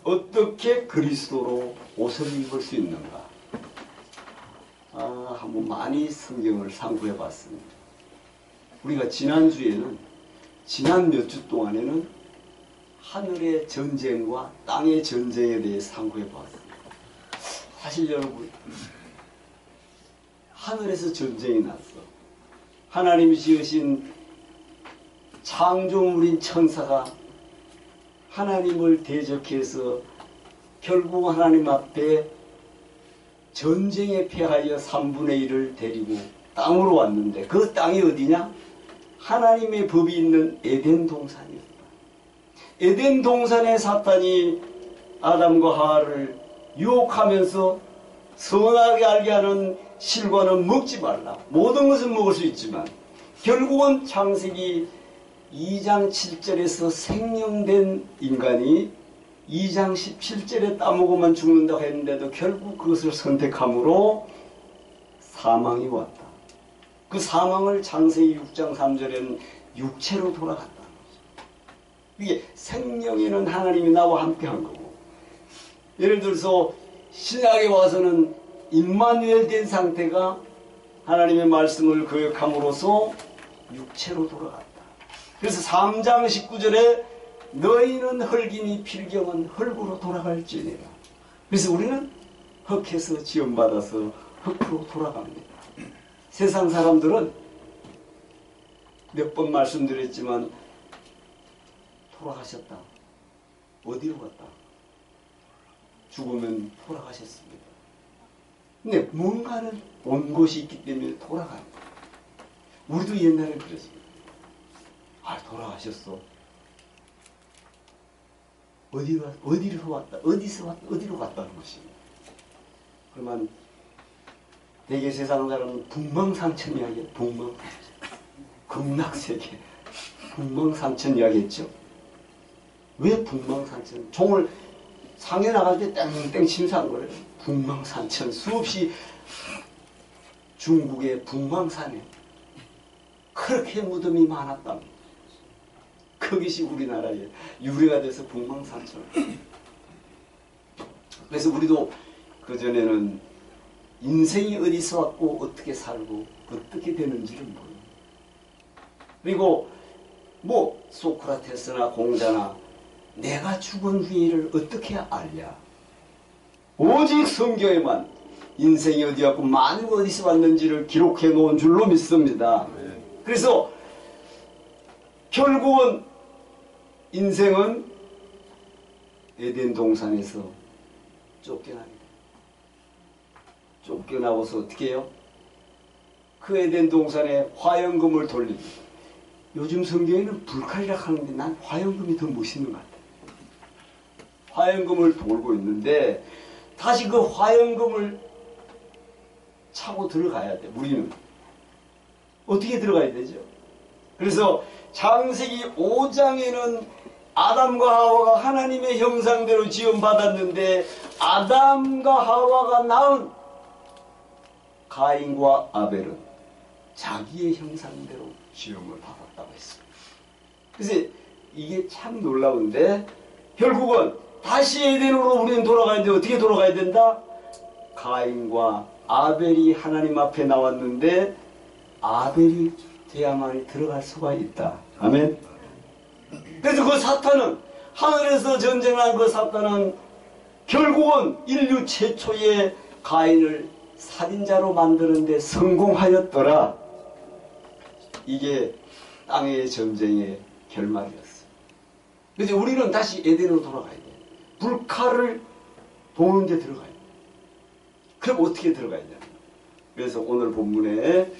어떻게 그리스도로 옷을 입을 수 있는가? 한번 많이 성경을 상고해 봤습니다. 우리가 지난주에는, 지난 몇 주 동안에는 하늘의 전쟁과 땅의 전쟁에 대해 상고해 봤습니다. 사실 여러분, 하늘에서 전쟁이 났어. 하나님이 지으신 창조물인 천사가 하나님을 대적해서 결국 하나님 앞에 전쟁에 패하여 3분의 1을 데리고 땅으로 왔는데, 그 땅이 어디냐? 하나님의 법이 있는 에덴 동산이었다. 에덴 동산에 사탄이 아담과 하와를 유혹하면서 선하게 알게 하는 실과는 먹지 말라. 모든 것은 먹을 수 있지만 결국은 창세기 2장 7절에서 생명된 인간이 2장 17절에 따먹으면 죽는다고 했는데도 결국 그것을 선택함으로 사망이 왔다. 그 사망을 창세기 6장 3절에는 육체로 돌아갔다는 거죠. 이게 생명에는 하나님이 나와 함께 한 거고, 예를 들어서 신약에 와서는 임마누엘 된 상태가 하나님의 말씀을 거역함으로써 육체로 돌아갔다. 그래서 3장 19절에 너희는 흙이니 필경은 흙으로 돌아갈지니라. 그래서 우리는 흙에서 지음받아서 흙으로 돌아갑니다. 세상 사람들은 몇 번 말씀드렸지만 돌아가셨다. 어디로 갔다? 죽으면 돌아가셨습니다. 근데 뭔가는 온 곳이 있기 때문에 돌아가요. 우리도 옛날에 그랬습니다. 돌아가셨어. 어디로 왔다? 어디서 왔다? 어디로 갔다는 것입니다. 그러면 대개 세상 사람은 북망상천 이야기예요. 북망상천. 극락세계. 북망상천 이야기했죠. 왜 북망상천? 종을 상해 나갈 때 땡땡 침사한 거래요. 북망산천. 수없이 중국의 북망산에 그렇게 무덤이 많았답니다. 그것이 우리나라에 유래가 돼서 북망산천. 그래서 우리도 그전에는 인생이 어디서 왔고 어떻게 살고 어떻게 되는지를 모르고, 그리고 뭐 소크라테스나 공자나 내가 죽은 후에를 어떻게 알랴? 오직 성경에만 인생이 어디 왔고 만유가 어디서 왔는지를 기록해 놓은 줄로 믿습니다. 그래서 결국은 인생은 에덴 동산에서 쫓겨납니다. 쫓겨나고서 어떻게 해요? 그 에덴 동산에 화영금을 돌립니다. 요즘 성경에는 불칼이라 하는데 난 화영금이 더 멋있는 것 같아요. 화영금을 돌고 있는데 다시 그 화영금을 차고 들어가야 돼. 우리는 어떻게 들어가야 되죠? 그래서 창세기 5장에는 아담과 하와가 하나님의 형상대로 지음받았는데 아담과 하와가 낳은 가인과 아벨은 자기의 형상대로 지음을 받았다고 했습니다. 그래서 이게 참 놀라운데 결국은 다시 에덴으로 우리는 돌아가야 돼. 어떻게 돌아가야 된다? 가인과 아벨이 하나님 앞에 나왔는데 아벨이 돼야만이 들어갈 수가 있다. 아멘. 그래서 그 사탄은, 하늘에서 전쟁한 그 사탄은 결국은 인류 최초의 가인을 살인자로 만드는데 성공하였더라. 이게 땅의 전쟁의 결말이었어. 그래서 우리는 다시 에덴으로 돌아가야 돼. 불칼을 도는 데 들어가야 돼. 그럼 어떻게 들어가야 되냐? 그래서 오늘 본문에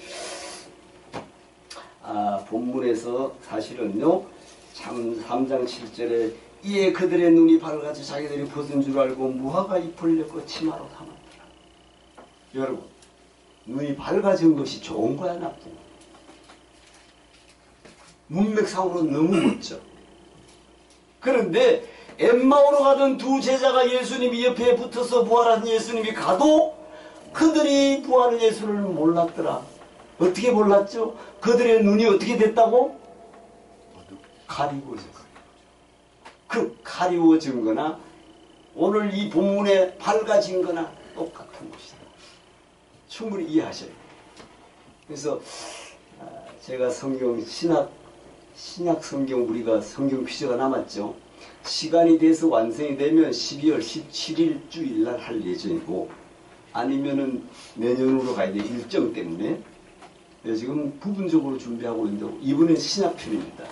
본문에서 사실은요, 참 3장 7절에 이에 그들의 눈이 밝아져 자기들이 벗은 줄 알고 무화과 잎을 엮고 치마로 삼았더라. 여러분, 눈이 밝아진 것이 좋은 거야, 나쁜 거야? 문맥상으로는 너무 멋져. 그런데 엠마오로 가던 두 제자가 예수님이 옆에 붙어서 부활한 예수님이 가도 그들이 부활한 예수를 몰랐더라. 어떻게 몰랐죠? 그들의 눈이 어떻게 됐다고? 가리워졌어요. 그 가리워진 거나 오늘 이 본문에 밝아진 거나 똑같은 것이다. 충분히 이해하셔야 돼요. 그래서 제가 성경 신약 성경 우리가 성경 퀴즈가 남았죠. 시간이 돼서 완성이 되면 12월 17일 주일날 할 예정이고 아니면은 내년으로 가야 돼 일정 때문에 지금 부분적으로 준비하고 있는데 이번엔 신약편입니다.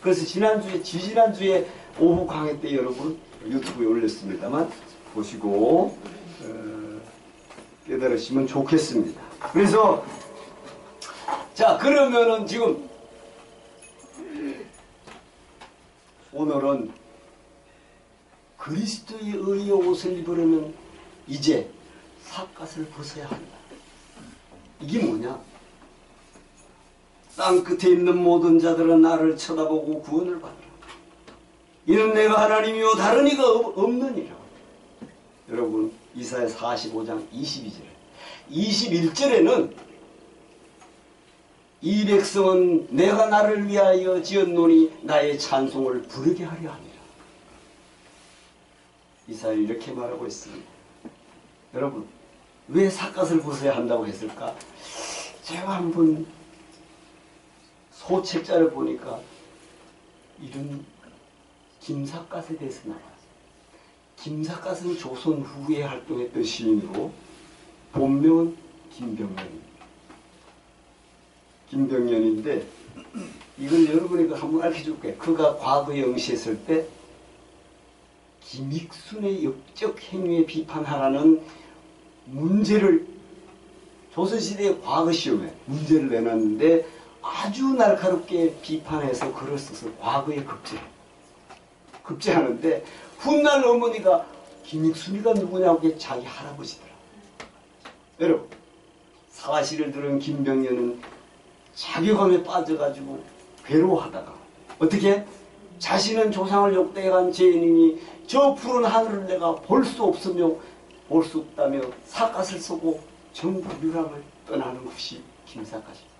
그래서 지지난주에 오후 강의 때 여러분 유튜브에 올렸습니다만 보시고 깨달으시면 좋겠습니다. 그래서 자 그러면은 지금 오늘은 그리스도의 의의 옷을 입으려면 이제 삿갓을 벗어야 한다. 이게 뭐냐? 땅 끝에 있는 모든 자들은 나를 쳐다보고 구원을 받으라. 이는 내가 하나님이요 다른 이가 없느니라. 여러분 이사야 45장 22절 21절에는 이 백성은 내가 나를 위하여 지었노니 나의 찬송을 부르게 하려 함이라. 이사야 이렇게 말하고 있습니다. 여러분 왜 삿갓을 벗어야 한다고 했을까? 제가 한번 소책자를 보니까 이름 김삿갓에 대해서 나왔어요. 김삿갓은 조선 후에 활동했던 시인으로 본명은 김병년인데 이걸 여러분이 한번 알려줄게요. 그가 과거에 응시했을 때 김익순의 역적 행위에 비판하라는 문제를 조선시대의 과거 시험에 문제를 내놨는데 아주 날카롭게 비판해서 글을 써서 과거에 급제하는데 훗날 어머니가 김익순이가 누구냐고 자기 할아버지더라. 여러분 사실을 들은 김병년은 자괴감에 빠져가지고 괴로워하다가 어떻게 자신은 조상을 욕대한 죄인이니 저 푸른 하늘을 내가 볼 수 없다며 삿갓을 쓰고 전국 유랑을 떠나는 것이 김삿갓입니다.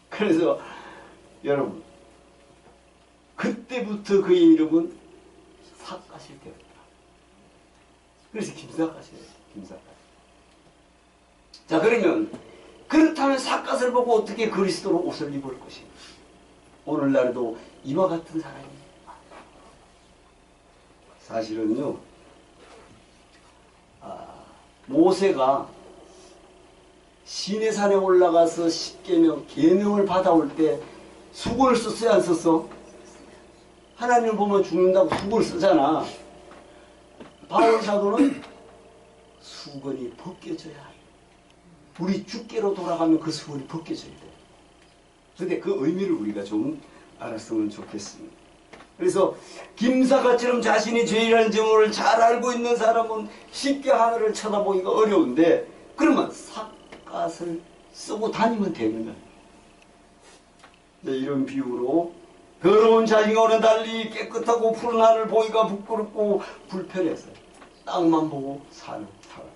그래서 여러분 그때부터 그의 이름은 삿갓이 되었다. 그래서 김삿갓이에요. 김삿갓. 자 그러면 그렇다면 삿갓을 보고 어떻게 그리스도로 옷을 입을 것인가? 오늘날에도 이와 같은 사람이 사실은요 모세가 시내산에 올라가서 십계명 계명을 받아올 때 수건을 썼어요 안 썼어? 하나님을 보면 죽는다고 수건을 쓰잖아. 바울 사도는 수건이 벗겨져야 해. 우리 주께로 돌아가면 그 수건이 벗겨져야 돼. 그런데 그 의미를 우리가 좀 알았으면 좋겠습니다. 그래서 김삿갓처럼 자신이 죄인이라는 점을 잘 알고 있는 사람은 쉽게 하늘을 쳐다보기가 어려운데 그러면 삿갓을 쓰고 다니면 되느냐. 이런 비유로 더러운 자신과는 달리 깨끗하고 푸른 하늘 보기가 부끄럽고 불편해서 땅만 보고 사는 사람.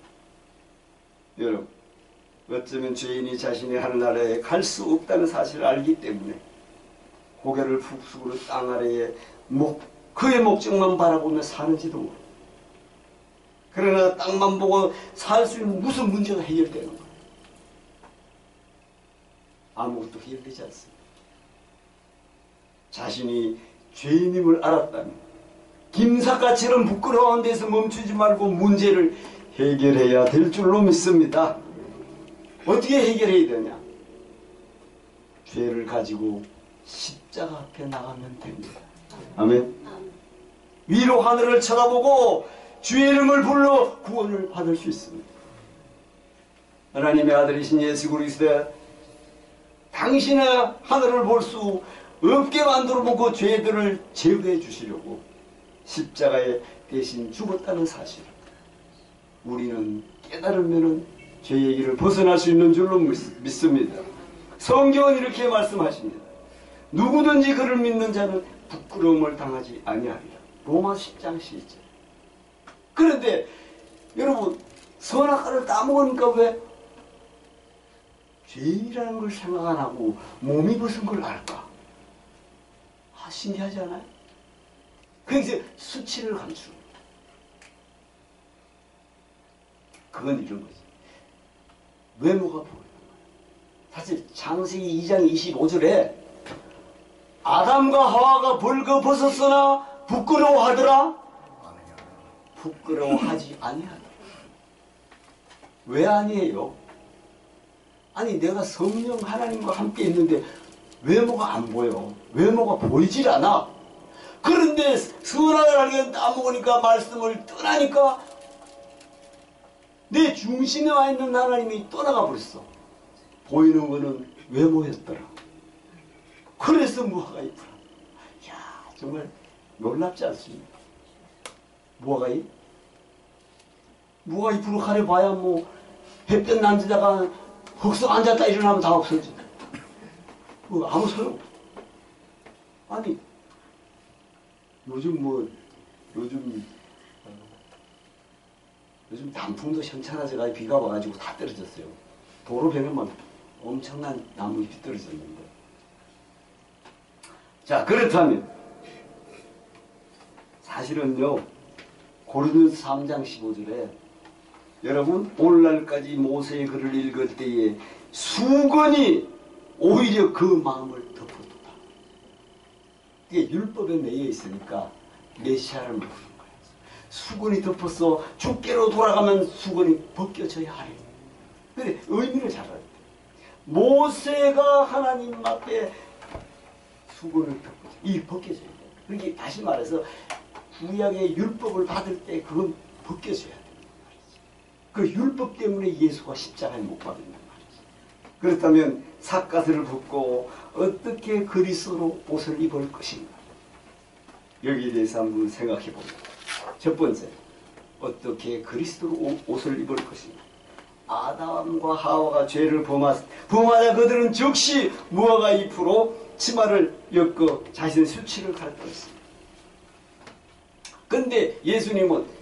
여러분 어쩌면 죄인이 자신의 하늘나라에 갈 수 없다는 사실을 알기 때문에 고개를 푹 숙이고 땅 아래에 그의 목적만 바라보며 사는지도 모르고 그러나 땅만 보고 살 수 있는 무슨 문제가 해결되는 거예요? 아무것도 해결되지 않습니다. 자신이 죄인임을 알았다면 김삿갓처럼 부끄러운 데서 멈추지 말고 문제를 해결해야 될 줄로 믿습니다. 어떻게 해결해야 되냐? 죄를 가지고 십자가 앞에 나가면 됩니다. 아멘. 위로 하늘을 쳐다보고 주의 이름을 불러 구원을 받을 수 있습니다. 하나님의 아들이신 예수 그리스도 당신의 하늘을 볼 수 없게 만들어 놓고 죄들을 제거해 주시려고 십자가에 대신 죽었다는 사실 우리는 깨달으면 죄의 길을 벗어날 수 있는 줄로 믿습니다. 성경은 이렇게 말씀하십니다. 누구든지 그를 믿는 자는 부끄러움을 당하지 아니하리라. 로마 10장 11절. 그런데 여러분 선악과를 따먹으니까 왜 죄인이라는 걸 생각 안 하고 몸이 벗은 걸 알까? 신기하지 않아요? 그래서 수치를 감추고 그건 이런 거지. 외모가 보이는 거예요. 사실 창세기 2장 25절에 아담과 하와가 벌거벗었으나 부끄러워하더라. 부끄러워하지 아니하더라. 왜 아니에요? 아니 내가 성령 하나님과 함께 있는데 외모가 안 보여. 외모가 보이질 않아. 그런데 선악을 알게 따먹으니까 말씀을 떠나니까 내 중심에 와 있는 하나님이 떠나가 버렸어. 보이는 거는 외모였더라. 그래서 무화과잎을. 이야, 정말 놀랍지 않습니까? 무화과잎? 무화과잎으로 가려봐야 뭐 햇볕 남지다가 흑석 앉았다 일어나면 다 없어져. 뭐 아무 소용. 아니 요즘 단풍도 현찮아져가지고 비가 와가지고 다 떨어졌어요. 도로변에만 엄청난 나무잎이 떨어졌는데. 자, 그렇다면 사실은요 고린도서 3장 15절에 여러분 오늘날까지 모세의 글을 읽을 때에 수건이 오히려 그 마음을 덮어두다. 이게 율법에 매여 있으니까 메시아를 모르는 거예요. 수건이 덮어서 주께로 돌아가면 수건이 벗겨져야 하는. 그래 의미를 잘 알아야 돼. 모세가 하나님 앞에 수건을 덮어져. 이 벗겨져야 돼. 그러니까 다시 말해서 구약의 율법을 받을 때 그건 벗겨져야 돼. 그 율법 때문에 예수가 십자가에 못 박았단 말이지. 그렇다면 삿갓을 벗고 어떻게 그리스도로 옷을 입을 것인가? 여기에 대해서 한번 생각해 봅니다. 첫 번째, 어떻게 그리스도로 옷을 입을 것인가? 아담과 하와가 죄를 범하자 그들은 즉시 무화과잎으로 치마를 엮어 자신의 수치를 가르쳤습니다. 근데 예수님은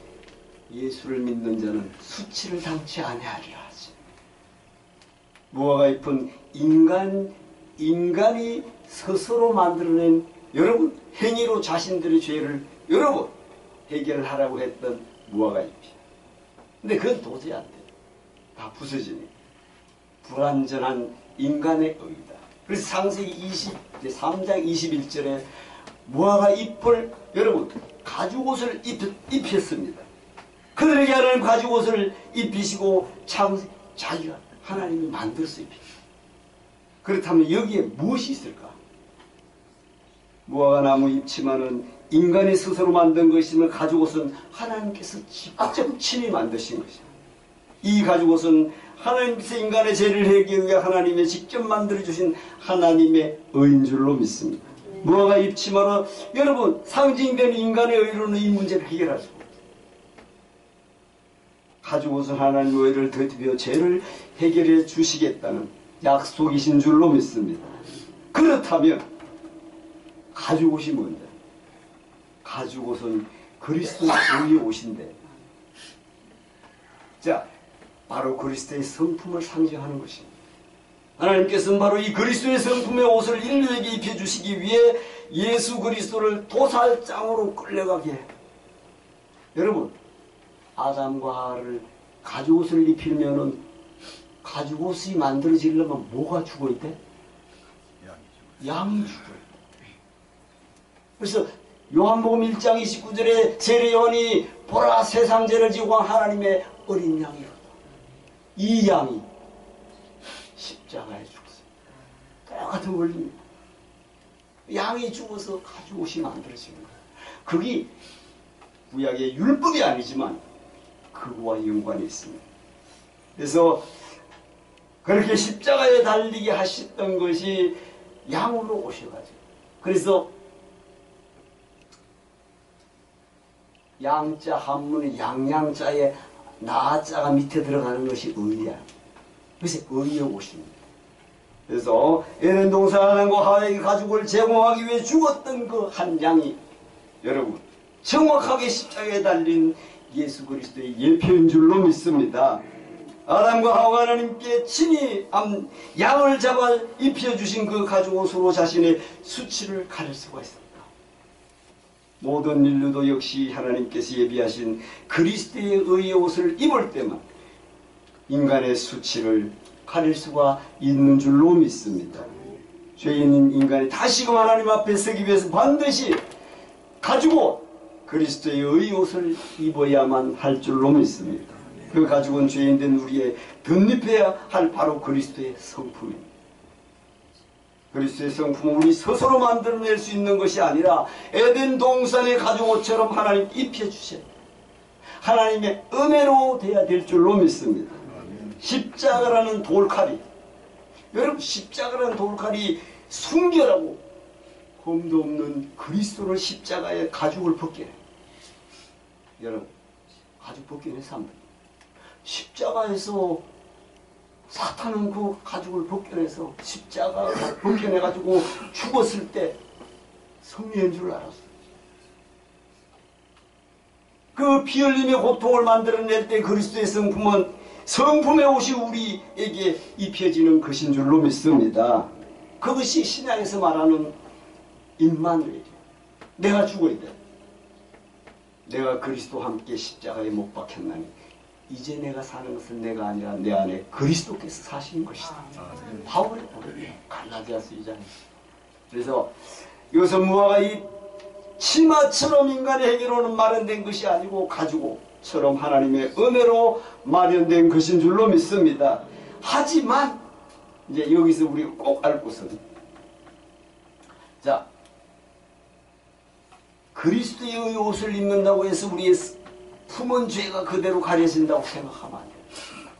예수를 믿는 자는 수치를 당치 아니하리라 하지. 무화과잎은 인간이 스스로 만들어낸 여러분 행위로 자신들의 죄를 여러분 해결하라고 했던 무화과잎이야. 근데 그건 도저히 안 돼. 다 부서지니 불완전한 인간의 의다. 그래서 창세기 3장 21절에 무화과잎을 여러분 가죽옷을 입혔습니다. 그들에게 하나님 가죽옷을 입히시고 자기가 하나님이 만들어서 입히시고. 그렇다면 여기에 무엇이 있을까? 무화과나무 잎치마는 인간이 스스로 만든 것이면 가죽옷은 하나님께서 직접 친히 만드신 것입니다. 이 가죽옷은 하나님께서 인간의 죄를 해결하기 위해 하나님의 직접 만들어주신 하나님의 의인 줄로 믿습니다. 무화과 잎치마로 여러분 상징되는 인간의 의로는 이 문제를 해결할 수 없습니다. 가죽옷은 하나님의 의를 더듬어 죄를 해결해 주시겠다는 약속이신 줄로 믿습니다. 그렇다면 가죽옷이 뭔데? 가죽옷은 그리스도의 의의 옷인데, 자, 바로 그리스도의 성품을 상징하는 것입니다. 하나님께서는 바로 이 그리스도의 성품의 옷을 인류에게 입혀주시기 위해 예수 그리스도를 도살장으로 끌려가게 해요. 여러분, 아담과 하와를 가죽옷을 입히면은 가죽옷이 만들어지려면 뭐가 죽어있대? 양이 죽어있대. 그래서 요한복음 1장 29절에 세례 요한이 보라 세상 죄를 지고 하나님의 어린 양이로다. 이 양이 십자가에 죽었어요. 똑같은 원리입니다. 양이 죽어서 가죽옷이 만들어지는 거예요. 그게 구약의 율법이 아니지만 그거와 연관이 있습니다. 그래서 그렇게 십자가에 달리게 하셨던 것이 양으로 오셔가지고, 그래서 양자 한문의 양양자에 나자가 밑에 들어가는 것이 의야. 그래서 의의 옷입니다. 그래서 에덴 동산 아담과 하와에게 가죽을 제공하기 위해 죽었던 그 한 양이 여러분 정확하게 십자가에 달린 예수 그리스도의 예표인 줄로 믿습니다. 아담과 하와가 하나님께 친히 양을 잡아 입혀주신 그 가죽옷으로 자신의 수치를 가릴 수가 있습니다. 모든 인류도 역시 하나님께서 예비하신 그리스도의 의의 옷을 입을 때만 인간의 수치를 가릴 수가 있는 줄로 믿습니다. 죄인인 인간이 다시금 하나님 앞에 서기 위해서 반드시 가지고 그리스도의 의옷을 입어야만 할 줄로 믿습니다. 그 가죽은 죄인된 우리의 덧입혀야 할 바로 그리스도의 성품입니다. 그리스도의 성품은 우리 스스로 만들어낼 수 있는 것이 아니라 에덴 동산의 가죽옷처럼 하나님 입혀주셔야 돼요. 하나님의 은혜로 돼야 될 줄로 믿습니다. 십자가라는 돌칼이, 여러분 십자가라는 돌칼이 순결하고 흠도 없는 그리스도를 십자가에 가죽을 벗겨내요. 여러분 가죽 벗겨내서 한번 십자가에서 사탄은 그 가죽을 벗겨내서 십자가 벗겨내가지고 죽었을 때 성리인 줄 알았어요. 그 피 흘림의 고통을 만들어낼 때 그리스도의 성품은 성품의 옷이 우리에게 입혀지는 것인 줄로 믿습니다. 그것이 신약에서 말하는 임마누엘이에요. 내가 죽어야 돼. 내가 그리스도와 함께 십자가에 못 박혔나니 이제 내가 사는 것은 내가 아니라 내 안에 그리스도께서 사시는 것이다. 바울의 말이에요. 갈라디아서 2장. 그래서 여기서 무화과 이 치마처럼 인간의 행위로는 마련된 것이 아니고 가지고처럼 하나님의 은혜로 마련된 것인 줄로 믿습니다. 하지만 이제 여기서 우리가 꼭 알 것은, 자, 그리스도의 옷을 입는다고 해서 우리의 품은 죄가 그대로 가려진다고 생각하면 안 돼요.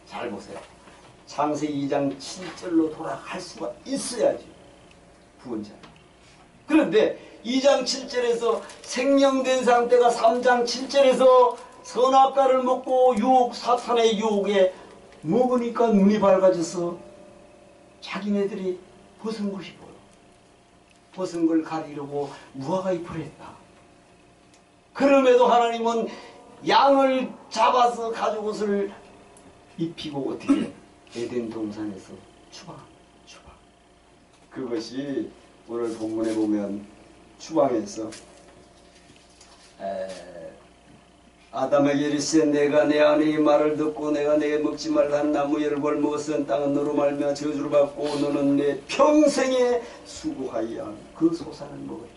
잘 보세요. 창세기 2장 7절로 돌아갈 수가 있어야지 부은 자. 그런데 2장 7절에서 생명된 상태가 3장 7절에서 선악과를 먹고 사탄의 유혹에 먹으니까 눈이 밝아져서 자기네들이 벗은 것이 보여. 벗은 걸 가리려고 무화과 잎을 했다. 그럼에도 하나님은 양을 잡아서 가죽옷을 입히고 어떻게 에덴 동산에서 추방. 그것이 오늘 본문에 보면 추방에서 아담에게 이르시되 내가 내 안에 이 말을 듣고 내가 내게 먹지 말라 한 나무 열벌 먹었은 땅은 너로 말미암아 저주를 받고 너는 내 평생에 수고하여 그 소산을 먹으리라.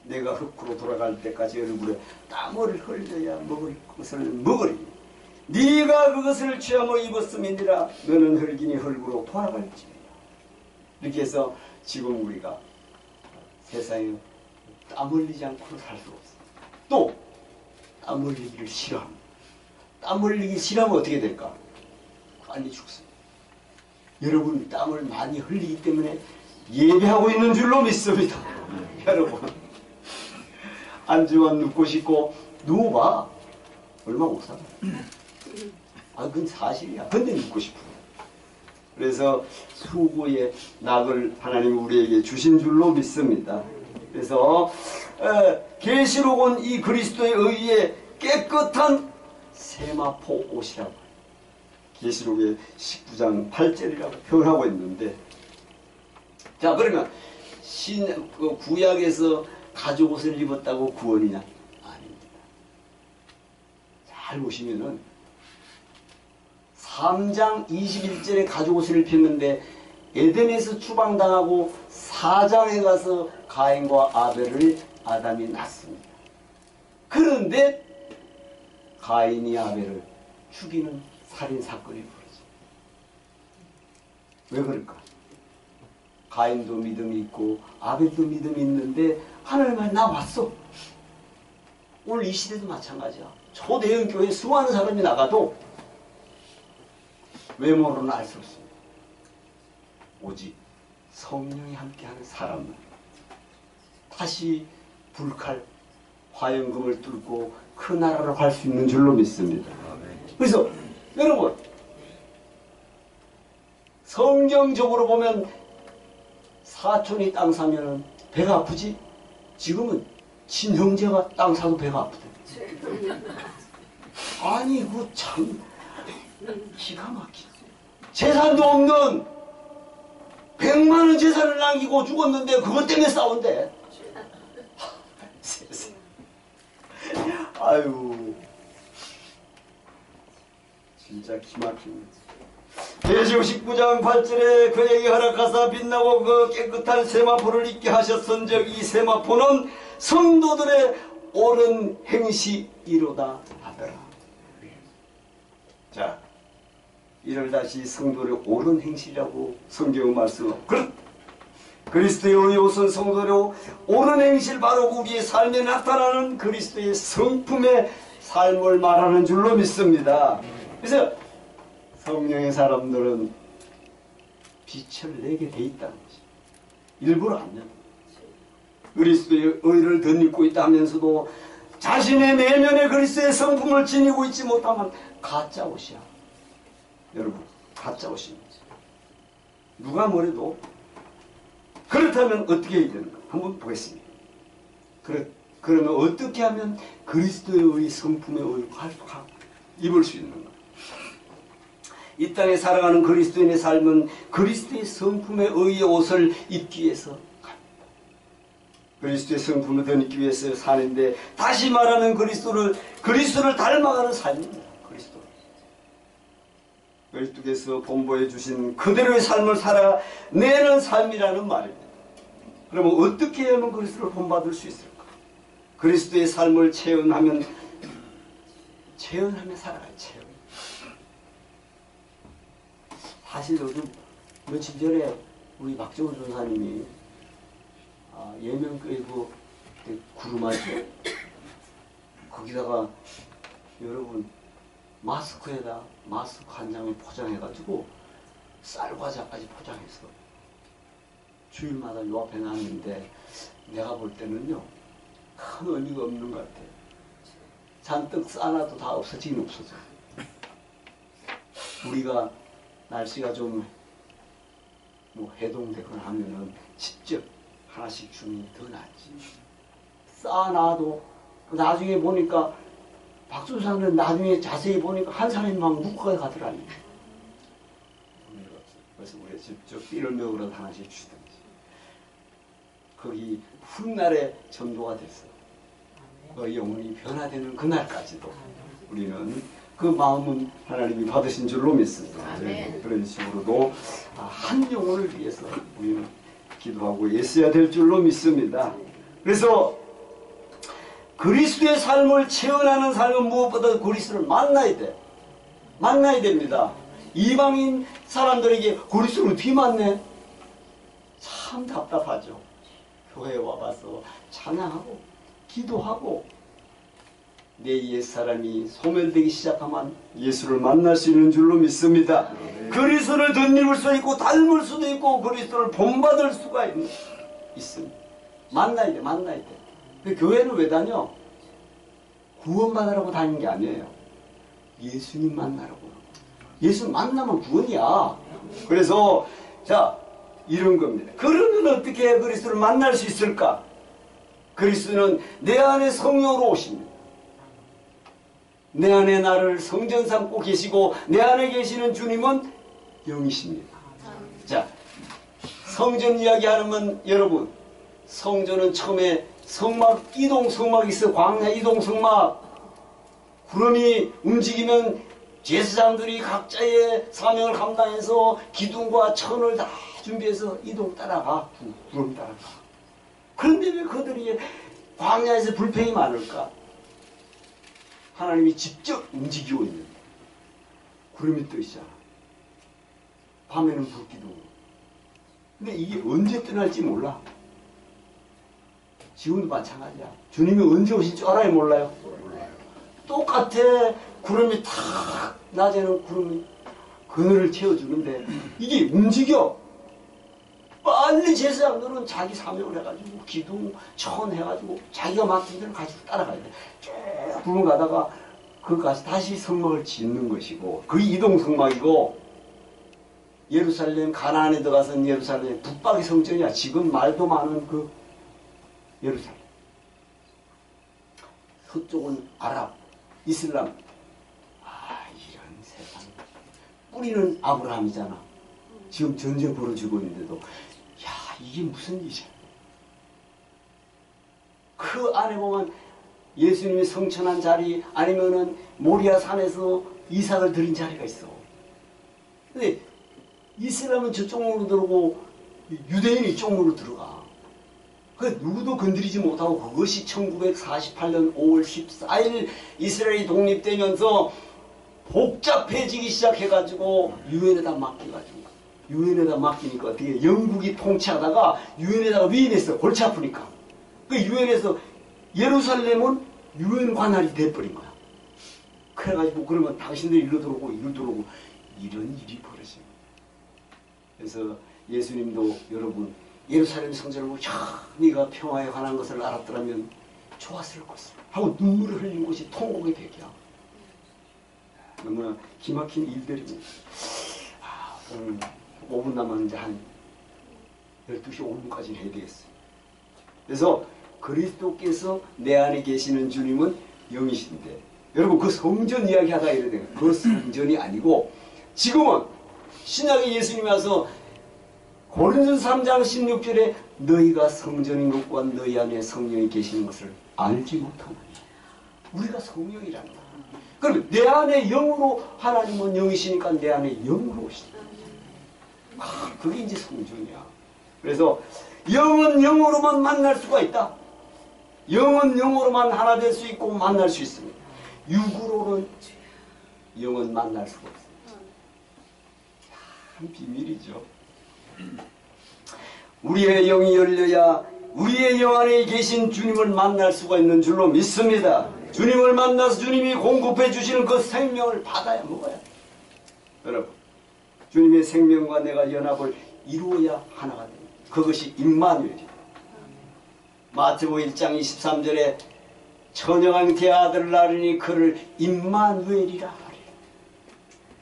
내가 흙으로 돌아갈 때까지 얼굴에 땀을 흘려야 먹을 것을 먹으리. 네가 그것을 취하며 입었음이니라. 너는 흙이니 흙으로 돌아갈지니라. 이렇게 해서 지금 우리가 세상에 땀 흘리지 않고는 살 수 없어요. 또 땀 흘리기를 싫어합니다. 땀 흘리기 싫어하면 어떻게 될까? 빨리 죽습니다. 여러분 땀을 많이 흘리기 때문에 예배하고 있는 줄로 믿습니다. 여러분 앉으면 눕고 싶고 누워봐. 얼마 못 살아. 그건 사실이야. 근데 눕고 싶어. 그래서 수고의 낙을 하나님 우리에게 주신 줄로 믿습니다. 그래서 계시록은 이 그리스도의 의에 깨끗한 세마포 옷이라고 계시록의 19장 8절이라고 표현하고 있는데, 자 그러면 구약에서 가죽옷을 입었다고 구원이냐? 아닙니다. 잘 보시면은 3장 21절에 가죽옷을 입혔는데 에덴에서 추방당하고 4장에 가서 가인과 아벨을 아담이 낳습니다. 그런데 가인이 아벨을 죽이는 살인사건이 벌어집니다. 왜 그럴까? 가인도 믿음이 있고 아벨도 믿음이 있는데 하나님은 나 왔어. 오늘 이 시대도 마찬가지야. 초대형 교회 수많은 사람이 나가도 외모로는 알 수 없습니다. 오직 성령이 함께하는 사람은 다시 불칼 화영금을 뚫고 그 나라로 갈 수 있는 줄로 믿습니다. 그래서 여러분 성경적으로 보면 사촌이 땅 사면은 배가 아프지? 지금은 친형제가 땅 사도 배가 아프대. 아니 그 참 기가 막히지. 재산도 없는 100만원 재산을 남기고 죽었는데 그것 때문에 싸운대. 아유 진짜 기막힙니다. 계시록 19장 8절에 그에게 허락하사 빛나고 그 깨끗한 세마포를 입게 하셨은즉 이 세마포는 성도들의 옳은 행실이로다 하더라. 자, 이를 다시 성도의 옳은 행실이라고 성경은 말씀하고, 그리스도의 의의 옷은 성도의 옳은 행실, 바로 우리의 삶에 나타나는 그리스도의 성품의 삶을 말하는 줄로 믿습니다. 그래서 성령의 사람들은 빛을 내게 돼 있다는 거죠. 일부러 안 내는 거죠. 그리스도의 의를 덧입고 있다 하면서도 자신의 내면의 그리스도의 성품을 지니고 있지 못하면 가짜 옷이야. 여러분, 가짜 옷입니다. 누가 뭐래도. 그렇다면 어떻게 해야 되는가? 한번 보겠습니다. 그러면 어떻게 하면 그리스도의 성품의 의를 입을 수 있는가? 이 땅에 살아가는 그리스도인의 삶은 그리스도의 성품의 의의 옷을 입기 위해서 갑니다. 그리스도의 성품을 덧입기 위해서 사는데, 다시 말하면 그리스도를 닮아가는 삶입니다. 그리스도께서 본보여 주신 그대로의 삶을 살아내는 삶이라는 말입니다. 그러면 어떻게 하면 그리스도를 본받을 수 있을까? 그리스도의 삶을 체험하면 살아가요. 체험. 사실 요즘 며칠 전에 우리 박정훈 전사님이 예명교회 그 구름아지 거기다가 여러분 마스크에다 마스크 한 장을 포장해가지고 쌀과자까지 포장해서 주일마다 요 앞에 놨는데, 내가 볼 때는요 큰 의미가 없는 것 같아요. 잔뜩 싸놔도 다 없어지긴 없어져. 우리가 날씨가 좀 해동되거나 하면은 직접 하나씩 주는 게 더 낫지. 쌓아놔도 나중에 보니까 박수사는 나중에 자세히 보니까 한 사람이 막 묶어가 가더라니. 그래서 우리가 직접 띠를 먹으러 하나씩 주든지. 거기 훗날에 전도가 됐어. 그 영혼이 변화되는 그날까지도 우리는 그 마음은 하나님이 받으신 줄로 믿습니다. 그런 식으로도 한 영혼을 위해서 우리는 기도하고 애써야 될 줄로 믿습니다. 그래서 그리스도의 삶을 체험하는 삶은 무엇보다 그리스도를 만나야 돼. 만나야 됩니다. 이방인 사람들에게 그리스도를 어떻게 만내? 참 답답하죠. 교회에 와봐서 찬양하고 기도하고 내 옛사람이 소멸되기 시작하면 예수를 만날 수 있는 줄로 믿습니다. 그리스도를 덧입을 수 있고 닮을 수도 있고 그리스도를 본받을 수가 있습니다. 만나야 돼. 만나야 돼. 근데 교회는 왜 다녀? 구원받으라고 다니는 게 아니에요. 예수님 만나라고. 예수 만나면 구원이야. 그래서 자, 이런 겁니다. 그러면 어떻게 그리스도를 만날 수 있을까? 그리스도는 내 안에 성령으로 오십니다. 내 안에 나를 성전 삼고 계시고 내 안에 계시는 주님은 영이십니다. 자, 성전 이야기하면 여러분, 성전은 처음에 성막, 이동 성막이 있어. 광야 이동 성막. 구름이 움직이면 제사장들이 각자의 사명을 감당해서 기둥과 천을 다 준비해서 이동 따라가. 구름 따라가. 그런데 왜 그들이 광야에서 불평이 많을까? 하나님이 직접 움직이고 있는 구름이 떠 있잖아. 밤에는 불기둥. 근데 이게 언제 떠날지 몰라. 지금도 마찬가지야. 주님이 언제 오실 줄 알아요? 몰라요? 똑같아. 구름이 탁, 낮에는 구름이 그늘을 채워주는데 이게 움직여. 빨리 제사장들은 자기 사명을 해가지고 기둥, 천 해가지고 자기가 맡은 데를 가지고 따라가야 돼. 쭉 구름 가다가 그까지 다시 성막을 짓는 것이고, 그 이동 성막이고, 예루살렘 가나안에 들어가서는 예루살렘 북박의 성전이야. 지금 말도 많은 그 예루살렘. 서쪽은 아랍, 이슬람. 이런 세상. 뿌리는 아브라함이잖아. 지금 전쟁 벌어지고 있는데도 이게 무슨 일이야. 그 안에 보면 예수님이 성천한 자리, 아니면은 모리아 산에서 이삭을 드린 자리가 있어. 근데 이슬람은 저쪽으로 들어오고 유대인이 이쪽으로 들어가. 그 누구도 건드리지 못하고 그것이 1948년 5월 14일 이스라엘이 독립되면서 복잡해지기 시작해가지고 유엔에다 맡겨가지고 유엔에다 맡기니까 어떻게 영국이 통치하다가 유엔에다가 위임했어. 골치 아프니까. 그 유엔에서 예루살렘은 유엔 관할이 돼버린 거야. 그래가지고 그러면 당신들이 이리로 들어오고 이리로 들어오고 이런 일이 벌어진 거야. 그래서 예수님도 여러분 예루살렘 성전을 보고 네가 평화에 관한 것을 알았더라면 좋았을 것을 하고 눈물을 흘린 것이 통곡의 백이야. 너무나 기막힌 일들입니다. 오늘 5분 남았는데 한 12시 5분까지 해야 되겠어요. 그래서 그리스도께서 내 안에 계시는 주님은 영이신데 여러분 그 성전 이야기하다 이래야 돼요. 그 성전이 아니고 지금은 신약의 예수님이 와서 고린도서 3장 16절에 너희가 성전인 것과 너희 안에 성령이 계시는 것을 알지 못하느냐. 우리가 성령이란다. 그럼 내 안에 영으로 하나님은 영이시니까 내 안에 영으로 오신다. 그게 이제 성전이야. 그래서 영은 영으로만 만날 수가 있다. 영은 영으로만 하나 될 수 있고 만날 수 있습니다. 육으로는 영은 만날 수가 없습니다. 참 비밀이죠. 우리의 영이 열려야 우리의 영 안에 계신 주님을 만날 수가 있는 줄로 믿습니다. 주님을 만나서 주님이 공급해 주시는 그 생명을 받아야 먹어야 돼요. 여러분 주님의 생명과 내가 연합을 이루어야 하나가 됩니다. 그것이 임마누엘이에요. 마태복음 1장 23절에 처녀왕태의 아들을 낳으니 그를 임마누엘이라 하리라.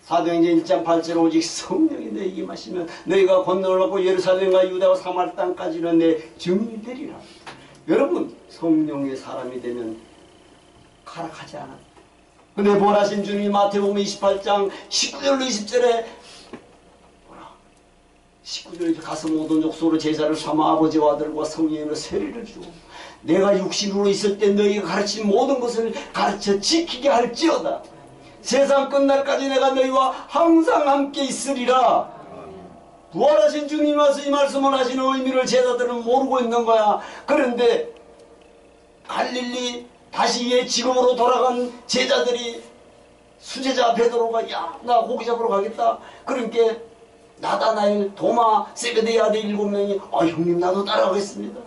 사도행전 1장 8절 오직 성령이 너에게 임하시면 너희가 권능을 받고 예루살렘과 유다와 사마리아 땅까지는 내 증인이 되리라. 여러분 성령의 사람이 되면 가락하지 않아요. 근데 보라신 주님이 마태복음 28장 19절로 20절에 19절에 가서 모든 족속으로 제자를 삼아 아버지와 아들과 성령으로 세례를 주고 내가 육신으로 있을 때 너희가 가르친 모든 것을 가르쳐 지키게 할지어다. 세상 끝날까지 내가 너희와 항상 함께 있으리라. 부활하신 주님이 와서 이 말씀을 하시는 의미를 제자들은 모르고 있는 거야. 그런데 갈릴리 다시 옛 지금으로 돌아간 제자들이 수제자 베드로가 야 나 고기 잡으러 가겠다. 그러니까 나다나엘, 도마, 세베대의 아들 7명이 형님 나도 따라가겠습니다.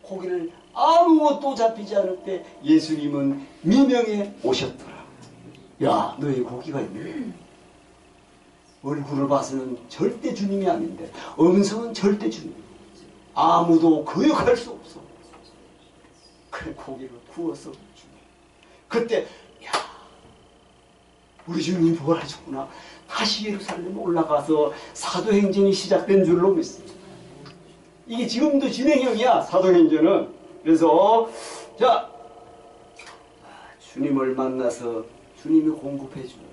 고기를 아무것도 잡히지 않을 때 예수님은 미명에 오셨더라. 야 너희 고기가 있네. 얼굴을 봐서는 절대 주님이 아닌데 음성은 절대 주님. 아무도 거역할 수 없어. 그 고기를 구워서 주님. 그때 야 우리 주님이 부활하셨구나. 다시 예루살렘 올라가서 사도행전이 시작된 줄로 믿습니다. 이게 지금도 진행형이야 사도행전은. 그래서 자 주님을 만나서 주님이 공급해 주는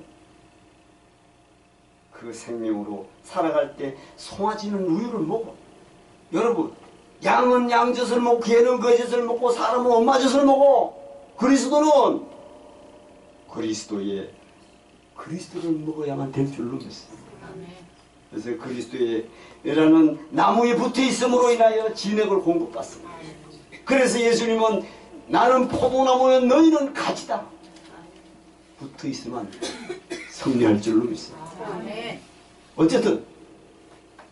그 생명으로 살아갈 때 송아지는 우유를 먹어. 여러분 양은 양젖을 먹고 개는 거젖을 먹고 사람은 엄마 젖을 먹어. 그리스도는 그리스도를 먹어야만 될 줄로 믿습니다. 그래서 그리스도의라는 나무에 붙어 있음으로 인하여 진액을 공급받습니다. 그래서 예수님은 나는 포도나무여 너희는 가지다. 붙어 있으면 승리할 줄로 믿습니다. 어쨌든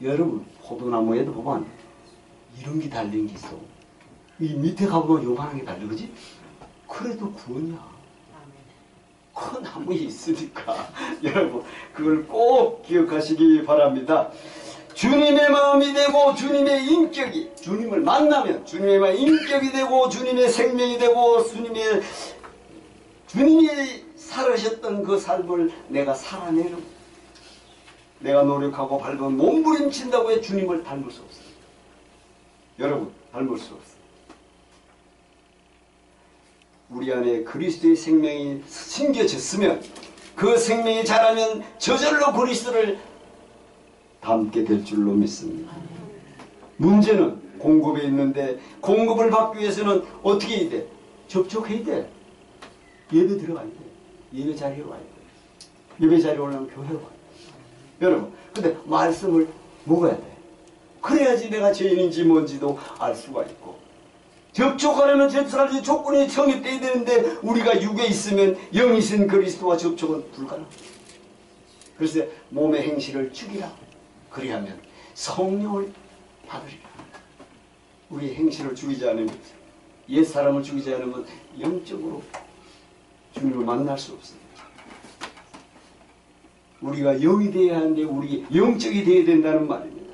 여러분 포도나무에도 보면 이런 게 달린 게 있어. 이 밑에 가보면 요만한 게 달려 그지? 그래도 구원이야. 그 나무에 있으니까 여러분 그걸 꼭 기억하시기 바랍니다. 주님의 마음이 되고 주님의 인격이 주님을 만나면 주님의 인격이 되고 주님의 생명이 되고 주님이 살으셨던 그 삶을 내가 살아내는 내가 노력하고 밟으면 몸부림친다고 해 주님을 닮을 수 없어요. 여러분 닮을 수 없어요. 우리 안에 그리스도의 생명이 심겨졌으면 그 생명이 자라면 저절로 그리스도를 닮게 될 줄로 믿습니다. 문제는 공급에 있는데 공급을 받기 위해서는 어떻게 해야 돼? 접촉해야 돼. 예배 들어가야 돼. 예배 자리에 와야 돼요. 예배 자리에 오려면 교회에 와야 돼요. 여러분, 근데 말씀을 먹어야 돼. 그래야지 내가 죄인인지 뭔지도 알 수가 있고, 접촉하려면 접촉할 조건이 성립돼야 되는데 우리가 육에 있으면 영이신 그리스도와 접촉은 불가능합니다. 그래서 몸의 행실을 죽이라. 그리하면 성령을 받으리라. 우리의 행실을 죽이지 않으면, 옛사람을 죽이지 않으면 영적으로 주님을 만날 수 없습니다. 우리가 영이 되어야 하는데 우리 영적이 되어야 된다는 말입니다.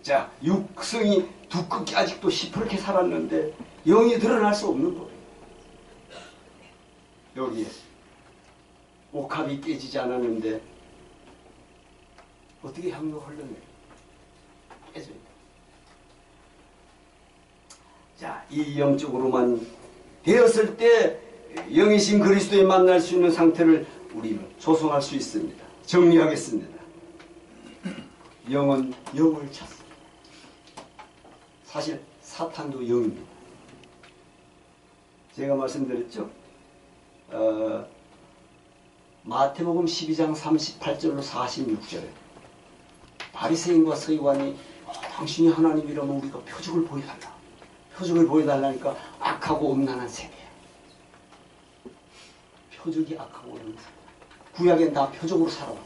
자, 육성이 두껍게 아직도 시퍼렇게 살았는데 영이 드러날 수 없는 거예요. 여기에 옥합이 깨지지 않았는데 어떻게 향로 흘러내요? 깨져야 돼요. 자, 이 영적으로만 되었을 때 영이신 그리스도에 만날 수 있는 상태를 우리는 조성할 수 있습니다. 정리하겠습니다. 영은 영을 찾습니다. 사실 사탄도 영입니다. 제가 말씀드렸죠. 마태복음 12장 38절로 46절에 바리새인과 서기관이 당신이 하나님이라면 우리가 표적을 보여달라. 표적을 보여달라니까 악하고 음란한 세대야. 표적이 악하고 음란한 세대. 구약엔 다 표적으로 살아왔어.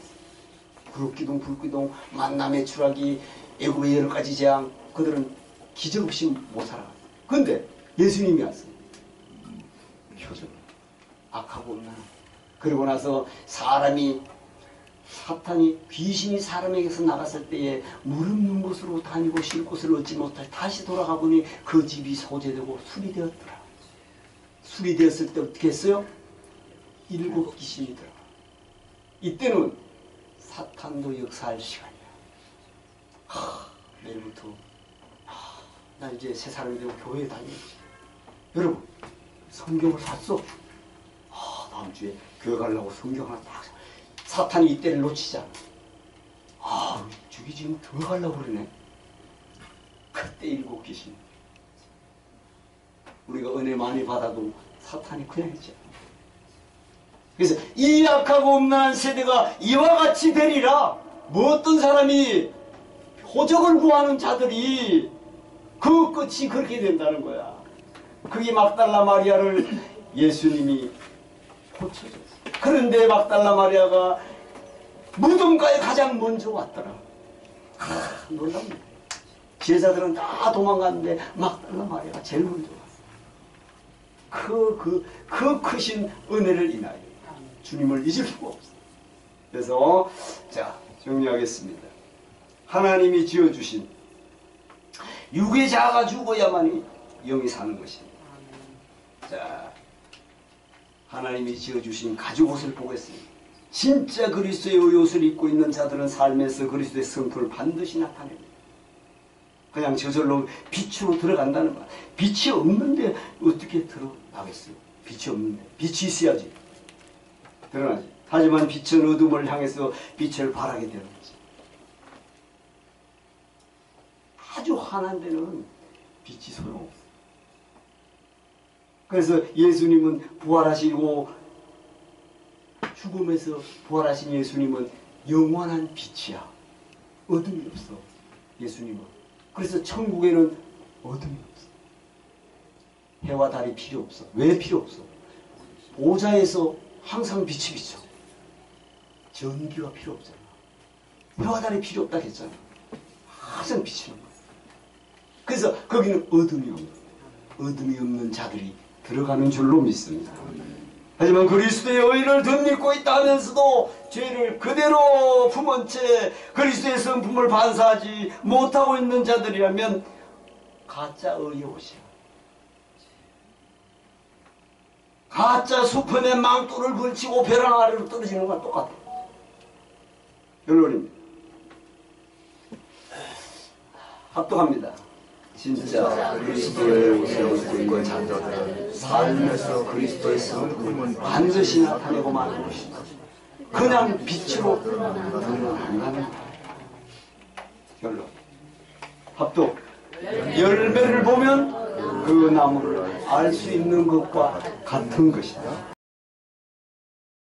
구름기둥, 불기둥, 만남의 추락이, 애굽의 여러 가지 재앙, 그들은 기적 없이 못 살아갔어. 근데 예수님이 왔어요. 표적. 악하고 음란한. 그리고 나서 사탄이, 귀신이 사람에게서 나갔을 때에 무릎는 곳으로 다니고 쉴 곳을 얻지 못할 다시 돌아가 보니 그 집이 소재되고 수리되었더라. 수리되었을 때 어떻게 했어요? 7 귀신이 들어가. 이때는 사탄도 역사할 시간이야. 내일부터 나 이제 새 사람이 되고 교회에 다니지. 여러분, 성경을 샀어. 다음 주에 교회 가려고 성경 하나 딱. 사탄이 이때를 놓치잖아. 저기 지금 교회 가려고 그러네. 그때 7 귀신. 우리가 은혜 많이 받아도 사탄이 그냥 했잖아. 그래서 이 악하고 음란한 세대가 이와 같이 되리라. 뭐 어떤 사람이 표적을 구하는 자들이 그 끝이 그렇게 된다는 거야. 그게 막달라 마리아를 예수님이 고쳐줬어. 그런데 막달라 마리아가 무덤가에 가장 먼저 왔더라. 놀랍네. 제자들은 다 도망갔는데 막달라 마리아가 제일 먼저 왔어. 그 크신 은혜를 인하여 주님을 잊을 수가 없어. 그래서 자, 정리하겠습니다. 하나님이 지어주신 육의 자아가 죽어야만이 영이 사는 것입니다. 자, 하나님이 지어주신 가죽 옷을 보겠습니다. 진짜 그리스도의 옷을 입고 있는 자들은 삶에서 그리스도의 성품을 반드시 나타냅니다. 그냥 저절로 빛으로 들어간다는 말. 빛이 없는데 어떻게 들어가겠어요? 빛이 없는데. 빛이 있어야지 드러나지. 하지만 빛은 어둠을 향해서 빛을 발하게 되는 거지. 아주 환한 데는 빛이 소용없어. 그래서 예수님은 부활하시고 죽음에서 부활하신 예수님은 영원한 빛이야. 어둠이 없어. 예수님은. 그래서 천국에는 어둠이 없어. 해와 달이 필요 없어. 왜 필요 없어? 보좌에서 항상 빛이 비쳐. 전기가 필요 없잖아. 해와 달이 필요 없다 했잖아. 항상 비치는 거야. 그래서 거기는 어둠이 없는 자들이 들어가는 줄로 믿습니다. 하지만 그리스도의 의를 덧입고 있다 하면서도 죄를 그대로 품은 채 그리스도의 성품을 반사하지 못하고 있는 자들이라면 가짜 의의 옷이야. 가짜 수편에 망토를 걸치고 벼랑 아래로 떨어지는 건 똑같아. 결론입니다. 합독합니다. 진짜 그리스도의 옷을 입고 있는 자들은 삶에서 그리스도의 성품은 반드시 나타내고 마는 것이다. 그냥 빛으로 드러나는 결론. 합독. 열매를 보면 그 나무를 알 수 있는 것과 같은 것이다.